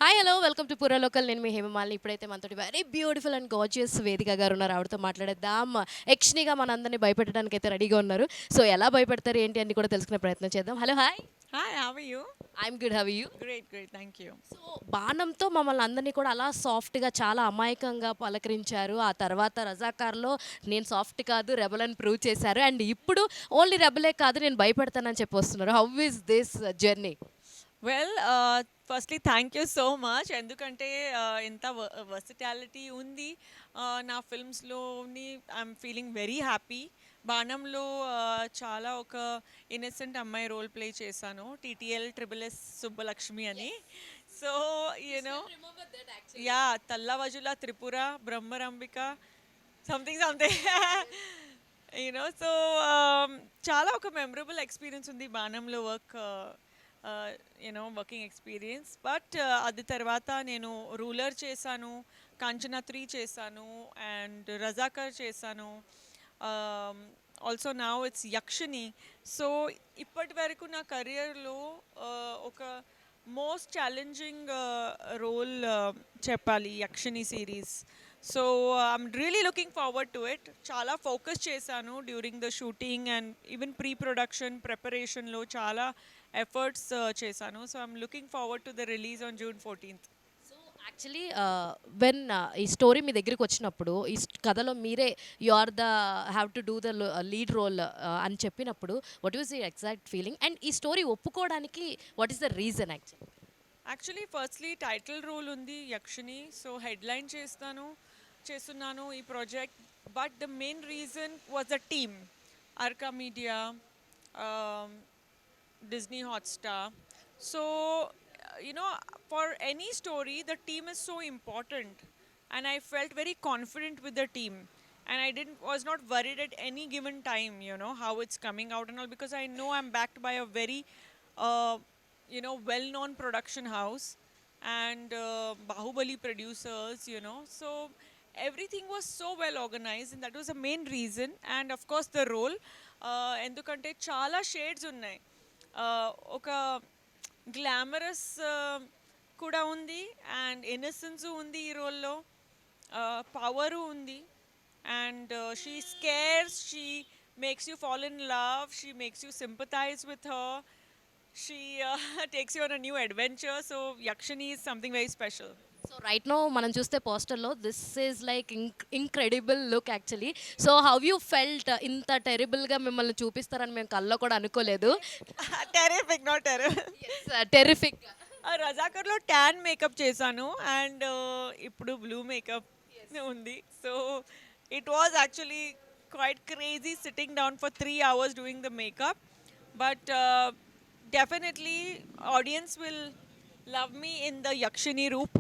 Hi hello welcome to పురా local. నేను మీ హేమమాలిని. ఇప్పుడైతే మనతోటి వెరీ బ్యూటిఫుల్ అండ్ గార్జియస్ వేదిక గారు ఉన్నారు. ఆవిడతో మాట్లాడేద్దాం. యక్షినిగా మనందరినీ భయపెట్టడానికి అయితే రెడీగా ఉన్నారు. సో ఎలా భయపెడతారు ఏంటి అని కూడా తెలుసుకునే ప్రయత్నం చేద్దాం. Hello hi. Hi, how are you? I'm good, how you? Great, great, thank you. So బాణంతో మమ్మల్ని అందరినీ కూడా అలా సాఫ్ట్గా చాలా అమాయకంగా పలకరించారు. ఆ తర్వాత రజాకార్లో నేను సాఫ్ట్ కాదు రెబల్ అని ప్రూవ్ చేశారు. అండ్ ఇప్పుడు ఓన్లీ రెబలే కాదు నేను భయపెడతానని చెప్పి వస్తున్నారు. How is this journey? Well, firstly, thank you so much. ఎందుకంటే ఇంత వర్సిటాలిటీ ఉంది నా ఫిల్మ్స్లోని. I'm feeling very happy. బాణంలో చాలా ఒక ఇన్నసెంట్ అమ్మాయి రోల్ ప్లే చేశాను, టీటీఎల్ ట్రిపుల్ ఎస్ సుబ్బలక్ష్మి అని. So you know ya, Tallavajhula Tripura Brahmarambika something something so చాలా ఒక మెమరబుల్ ఎక్స్పీరియన్స్ ఉంది బాణంలో వర్కింగ్ ఎక్స్పీరియన్స్. బట్ అది తర్వాత నేను రూలర్ చేశాను, కాంచనా 3 చేశాను, అండ్ రజాకర్ చేశాను. Also now it's Yakshini. So ఇప్పటి వరకు నా కెరియర్లో ఒక మోస్ట్ ఛాలెంజింగ్ రోల్ చెప్పాలి Yakshini series. So I'm really looking forward to it. చాలా ఫోకస్ చేశాను during the shooting and even pre production ప్రిపరేషన్లో చాలా ఎఫర్ట్స్ చేశాను. So I'm looking forward to the release on June 14th. So actually when ఈ story మీ దగ్గరికి వచ్చినప్పుడు కథలో మీరే you are the have to do the lead role అని చెప్పినప్పుడు what is the exact feeling and ఈ స్టోరీ ఒప్పుకోవడానికి what is the reason actually firstly title role ఉంది యక్షిని, సో హెడ్లైన్ చేస్తున్నాను ఈ project. But the main reason was the team, Arka media, Disney Hotstar. So, for any story, the team is so important, and I felt very confident with the team, and I was not worried at any given time, how it's coming out and all, because I know I'm backed by a very, well-known production house and Bahubali producers, so everything was so well organized, and that was the main reason. And of course, the role, ఎందుకంటే చాలా shades ఉన్నాయి. ఒక glamorous కూడా ఉంది, and innocence ఉంది ఈ రోల్లో, power ఉంది, and she scares, she makes you fall in love, she makes you sympathise with her, she takes you on a new adventure. So Yakshini is something very special. So right now మనం చూస్తే పోస్టర్లో this is like incredible look actually. So how you felt ఇంత టెరిబుల్గా మిమ్మల్ని చూపిస్తారని మేము కల్లో కూడా అనుకోలేదు. Terrific, not terrible. టెరిఫిక్. రజాకర్లో ట్యాన్ మేకప్ చేశాను, అండ్ ఇప్పుడు బ్లూ మేకప్ ఉంది. So it was actually quite crazy sitting down for 3 hours doing the makeup. But definitely audience will love me in the Yakshini రూప్,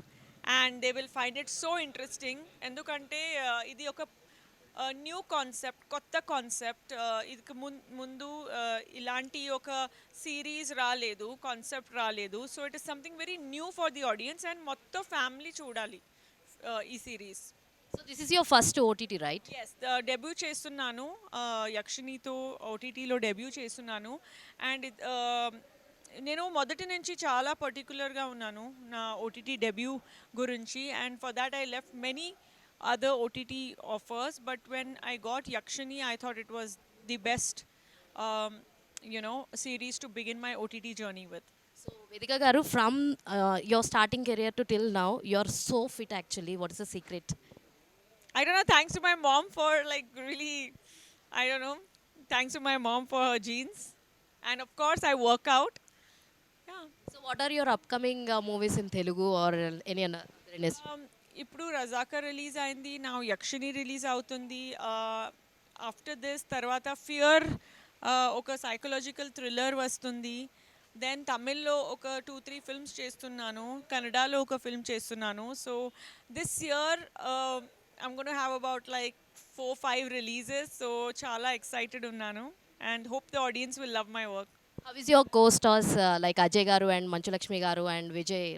and they will find it so interesting. ఎందుకంటే ఇది ఒక new concept, కొత్త concept. ఇది ముందు ఇలాంటి ఒక series రాలేదు, కాన్సెప్ట్ రాలేదు. So it is something very new for the audience, and మొత్తం ఫ్యామిలీ చూడాలి ఈ series. So this is your first OTT right? Yes, debut చేస్తున్నాను యక్షినితో, ఓటీటీలో డెబ్యూ చేస్తున్నాను. అండ్ నేను మొదటి నుంచి చాలా పర్టికులర్గా ఉన్నాను నా ఓటీటీ డెబ్యూ గురించి, and for that I left many other OTT offers, but when I got Yakshini, I thought it was the best, series to begin my OTT journey with. So Vedika గారు, from your starting career to till now you are so fit actually. What is the secret? I don't know, thanks to my mom for like really, I don't know, thanks to my mom for her genes, and of course I work out. Yeah. So what are your upcoming movies in Telugu are any other? ఇప్పుడు Razakar release అయింది, నా Yakshini release అవుతుంది. After this తర్వాత fear, ఒక psychological thriller వస్తుంది. Then తమిళ్లో ఒక 2-3 films చేస్తున్నాను, కన్నడలో ఒక ఫిల్మ్ చేస్తున్నాను. So this year I'm gonna have about like 4-5 releases. So చాలా ఎక్సైటెడ్ ఉన్నాను, and hope the audience will love my work. How is your co stars like Ajay గారు అండ్ మంచులక్ష్మి గారు and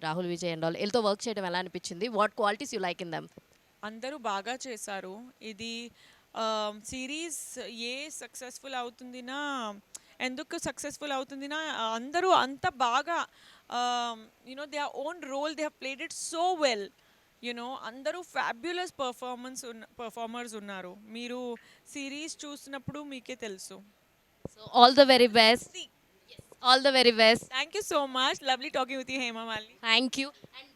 Rahul Vijay and all, వీళ్ళతో work చేయడం ఎలా అనిపించింది? What qualities you like in dum? అందరూ బాగా చేశారు. ఇది సిరీస్ ఏ సక్సెస్ఫుల్ అవుతుందినా, ఎందుకు సక్సెస్ఫుల్ అవుతుందినా, అందరూ అంత బాగా their own role, they have played it so well. అందరూ ఫ్యాబ్యులస్ పర్ఫార్మర్స్ ఉన్నారు. మీరు సిరీస్ చూసినప్పుడు మీకే తెలుసు. So all the very best. All the very best. Thank you so much. Lovely talking with you, Hema Malini. Thank you. And